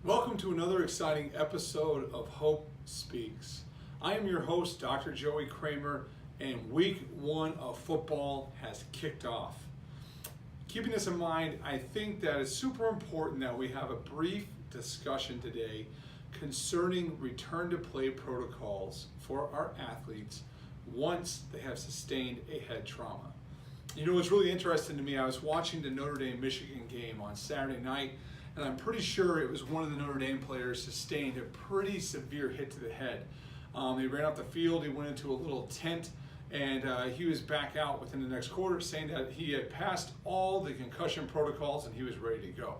Welcome to another exciting episode of Hope Speaks. I am your host, Dr. Joey Kramer, and week one of football has kicked off. Keeping this in mind, I think that it's super important that we have a brief discussion today concerning return to play protocols for our athletes once they have sustained a head trauma. You know, it's really interesting to me. I was watching the Notre Dame-Michigan game on Saturday night, and I'm pretty sure it was one of the Notre Dame players sustained a pretty severe hit to the head. He ran off the field, he went into a little tent, and he was back out within the next quarter saying that he had passed all the concussion protocols and he was ready to go.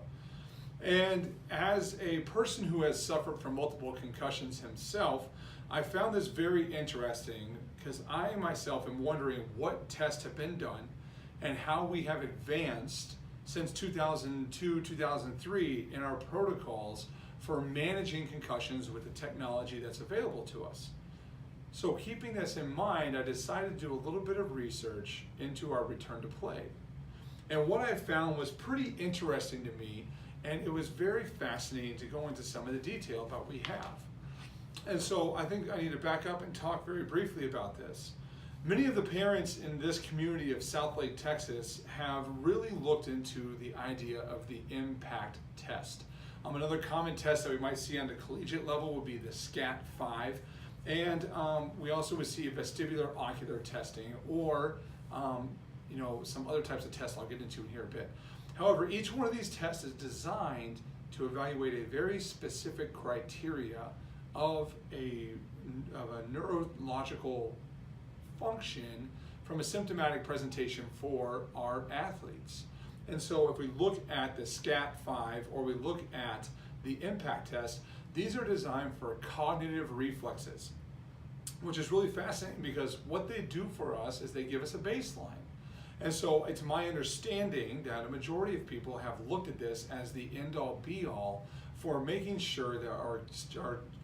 And as a person who has suffered from multiple concussions himself, I found this very interesting because I myself am wondering what tests have been done and how we have advanced since 2002, 2003 in our protocols for managing concussions with the technology that's available to us. So keeping this in mind, I decided to do a little bit of research into our return to play. And what I found was pretty interesting to me, and it was very fascinating to go into some of the detail about what we have. And so I think I need to back up and talk very briefly about this. Many of the parents in this community of South Lake, Texas have really looked into the idea of the impact test. Another common test that we might see on the collegiate level would be the SCAT-5. And we also would see vestibular ocular testing or some other types of tests I'll get into in here a bit. However, each one of these tests is designed to evaluate a very specific criteria of a neurological function from a symptomatic presentation for our athletes. And so if we look at the SCAT-5 or we look at the impact test, these are designed for cognitive reflexes, which is really fascinating because what they do for us is they give us a baseline. And so it's my understanding that a majority of people have looked at this as the end-all be-all for making sure that our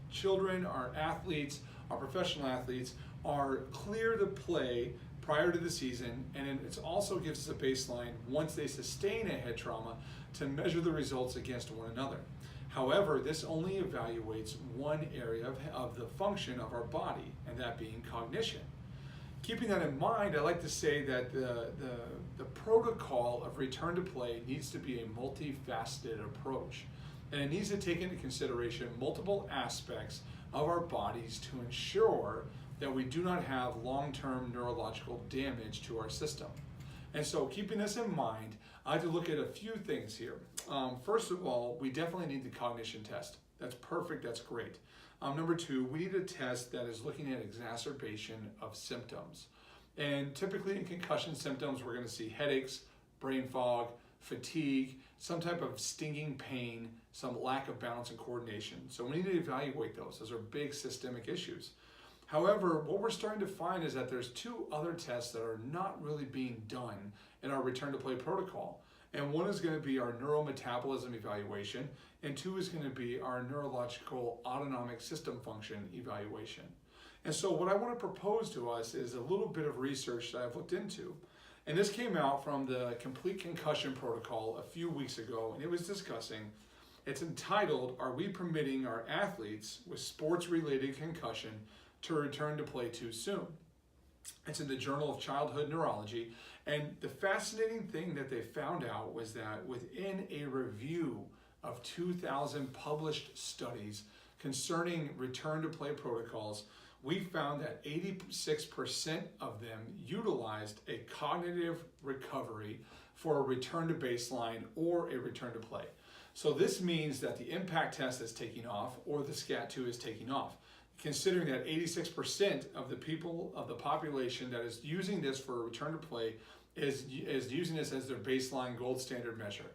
children, our athletes, our professional athletes are clear to play prior to the season, and it also gives us a baseline once they sustain a head trauma to measure the results against one another. However, this only evaluates one area of the function of our body, and that being cognition. Keeping that in mind, I like to say that the protocol of return to play needs to be a multifaceted approach, and it needs to take into consideration multiple aspects of our bodies to ensure that we do not have long-term neurological damage to our system. And so keeping this in mind, I had to look at a few things here. First of all, we definitely need the cognition test. That's perfect, that's great. Number two, we need a test that is looking at exacerbation of symptoms. And typically in concussion symptoms, we're gonna see headaches, brain fog, fatigue, some type of stinging pain, some lack of balance and coordination. So we need to evaluate those. Those are big systemic issues. However, what we're starting to find is that there's two other tests that are not really being done in our return to play protocol. And one is going to be our neurometabolism evaluation, and two is going to be our neurological autonomic system function evaluation. And so what I want to propose to us is a little bit of research that I've looked into. And this came out from the Complete Concussion Protocol a few weeks ago, and it was discussing, it's entitled, "Are we permitting our athletes with sports-related concussion to return to play too soon?" It's in the Journal of Childhood Neurology, and the fascinating thing that they found out was that within a review of 2,000 published studies concerning return to play protocols, we found that 86% of them utilized a cognitive recovery for a return to baseline or a return to play. So this means that the impact test is taking off or the SCAT-2 is taking off, considering that 86% of the people of the population that is using this for a return to play is using this as their baseline gold standard measure.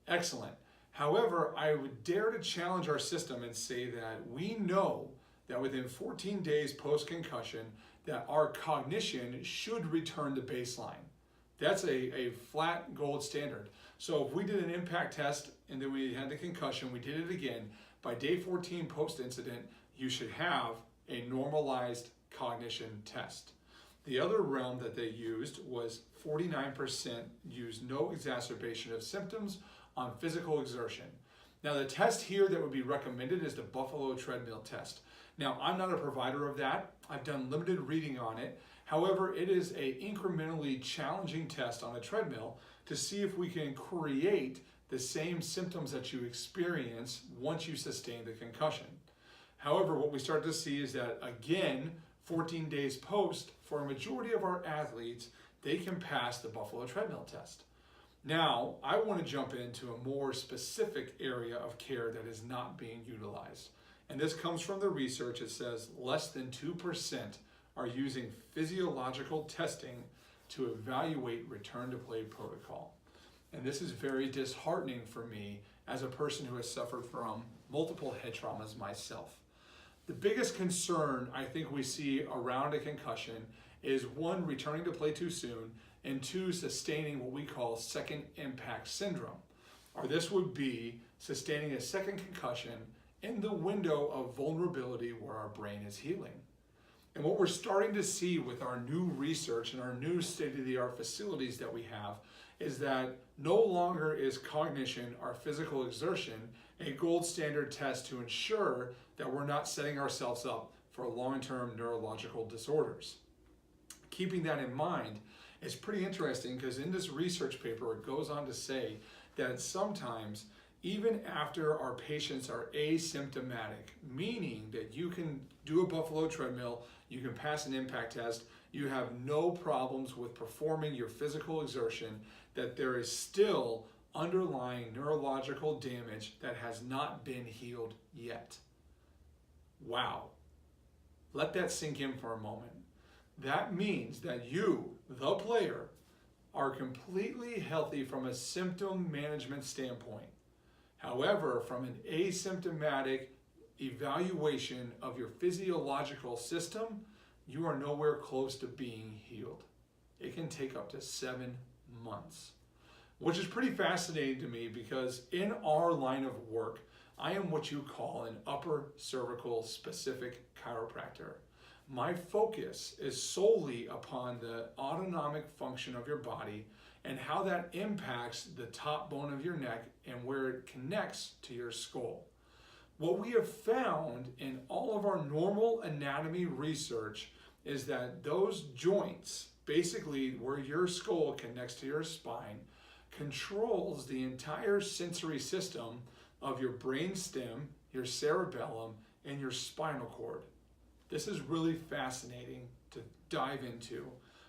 Excellent. However, I would dare to challenge our system and say that we know that within 14 days post-concussion that our cognition should return to baseline. That's a flat gold standard. So if we did an impact test and then we had the concussion, we did it again, by day 14 post-incident, you should have a normalized cognition test. The other realm that they used was 49% used no exacerbation of symptoms on physical exertion. Now the test here that would be recommended is the Buffalo treadmill test. Now I'm not a provider of that. I've done limited reading on it. However, it is a incrementally challenging test on a treadmill to see if we can create the same symptoms that you experience once you sustain the concussion. However, what we start to see is that, again, 14 days post, for a majority of our athletes, they can pass the Buffalo treadmill test. Now, I want to jump into a more specific area of care that is not being utilized. And this comes from the research. It says less than 2% are using physiological testing to evaluate return to play protocol. And this is very disheartening for me as a person who has suffered from multiple head traumas myself. The biggest concern I think we see around a concussion is one, returning to play too soon, and two, sustaining what we call second impact syndrome. Or this would be sustaining a second concussion in the window of vulnerability where our brain is healing. And what we're starting to see with our new research and our new state-of-the-art facilities that we have is that no longer is cognition, our physical exertion, a gold standard test to ensure that we're not setting ourselves up for long-term neurological disorders. Keeping that in mind is pretty interesting because in this research paper, it goes on to say that sometimes even after our patients are asymptomatic, meaning that you can do a Buffalo treadmill, you can pass an impact test, you have no problems with performing your physical exertion, that there is still underlying neurological damage that has not been healed yet. Wow. Let that sink in for a moment. That means that you, the player, are completely healthy from a symptom management standpoint. However, from an asymptomatic evaluation of your physiological system, you are nowhere close to being healed. It can take up to 7 months, which is pretty fascinating to me because in our line of work, I am what you call an upper cervical specific chiropractor. My focus is solely upon the autonomic function of your body and how that impacts the top bone of your neck and where it connects to your skull. What we have found in all of our normal anatomy research is that those joints, basically where your skull connects to your spine, controls the entire sensory system of your brainstem, your cerebellum, and your spinal cord. This is really fascinating to dive into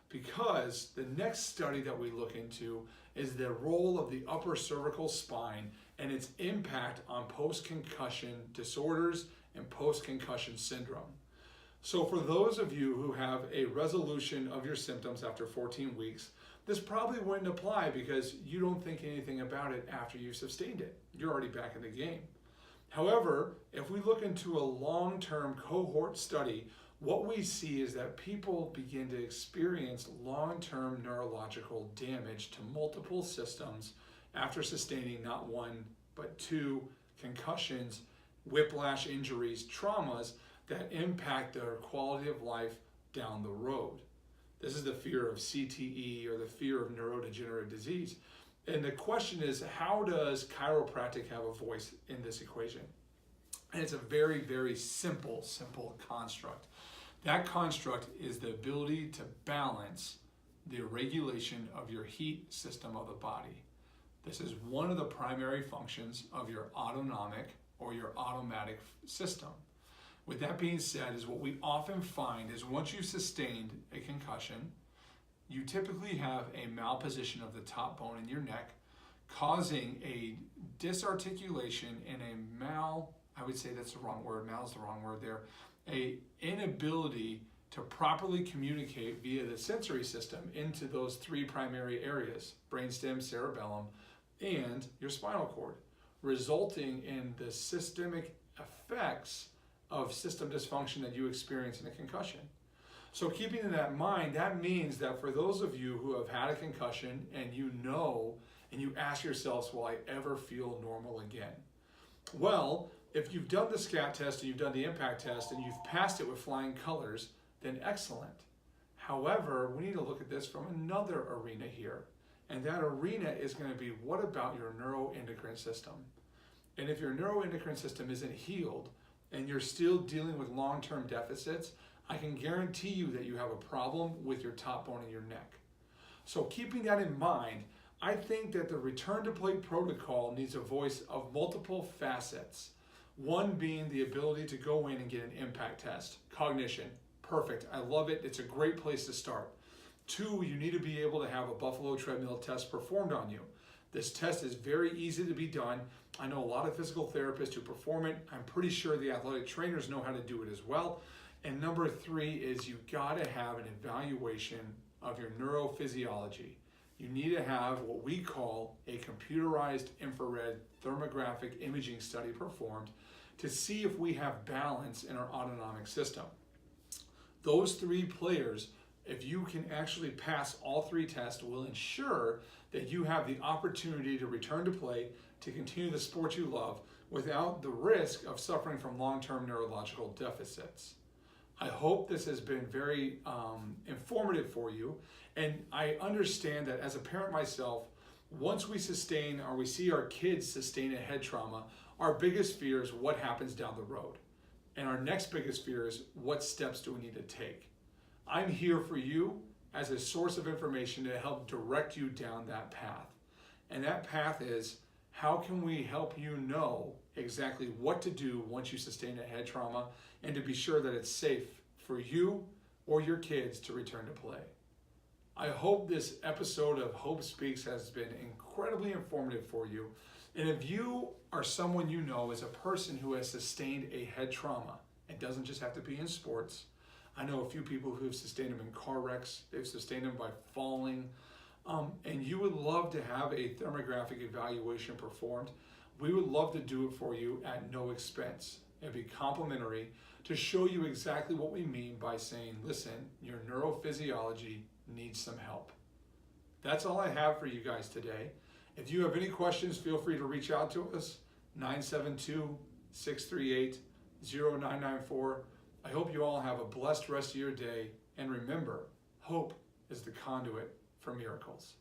because the next study that we look into is the role of the upper cervical spine and its impact on post-concussion disorders and post-concussion syndrome. So for those of you who have a resolution of your symptoms after 14 weeks, this probably wouldn't apply because you don't think anything about it after you've sustained it. You're already back in the game. However, if we look into a long-term cohort study, what we see is that people begin to experience long-term neurological damage to multiple systems after sustaining not one, but 2 concussions, whiplash injuries, traumas that impact their quality of life down the road. This is the fear of CTE or the fear of neurodegenerative disease. And the question is, how does chiropractic have a voice in this equation? And it's a very, very simple construct. That construct is the ability to balance the regulation of your heat system of the body. This is one of the primary functions of your autonomic or your automatic system. With that being said, is what we often find is once you've sustained a concussion, you typically have a malposition of the top bone in your neck, causing a disarticulation and I would say that's the wrong word, mal is the wrong word there, a inability to properly communicate via the sensory system into those 3 primary areas, brainstem, cerebellum, and your spinal cord, resulting in the systemic effects of system dysfunction that you experience in a concussion. So keeping that in mind, that means that for those of you who have had a concussion and you know, and you ask yourselves, will I ever feel normal again? Well, if you've done the SCAT test and you've done the impact test and you've passed it with flying colors, then excellent. However, we need to look at this from another arena here. And that arena is going to be, what about your neuroendocrine system? And if your neuroendocrine system isn't healed and you're still dealing with long-term deficits, I can guarantee you that you have a problem with your top bone in your neck. So keeping that in mind, I think that the return to play protocol needs a voice of multiple facets. One being the ability to go in and get an impact test. Cognition, perfect, I love it, it's a great place to start. 2, you need to be able to have a Buffalo treadmill test performed on you. This test is very easy to be done. I know a lot of physical therapists who perform it. I'm pretty sure the athletic trainers know how to do it as well. And number 3 is you gotta have an evaluation of your neurophysiology. You need to have what we call a computerized infrared thermographic imaging study performed to see if we have balance in our autonomic system. Those 3 players, if you can actually pass all 3 tests, will ensure that you have the opportunity to return to play, to continue the sport you love, without the risk of suffering from long-term neurological deficits. I hope this has been very informative for you, and I understand that as a parent myself, once we sustain or we see our kids sustain a head trauma, our biggest fear is what happens down the road. And our next biggest fear is what steps do we need to take? I'm here for you as a source of information to help direct you down that path. And that path is, how can we help you know exactly what to do once you sustain a head trauma, and to be sure that it's safe for you or your kids to return to play. I hope this episode of Hope Speaks has been incredibly informative for you. And if you are someone you know as a person who has sustained a head trauma, it doesn't just have to be in sports. I know a few people who have sustained them in car wrecks. They've sustained them by falling. And you would love to have a thermographic evaluation performed. We would love to do it for you at no expense. It'd be complimentary to show you exactly what we mean by saying, listen, your neurophysiology needs some help. That's all I have for you guys today. If you have any questions, feel free to reach out to us, 972-638-0994. I hope you all have a blessed rest of your day. And remember, hope is the conduit for miracles.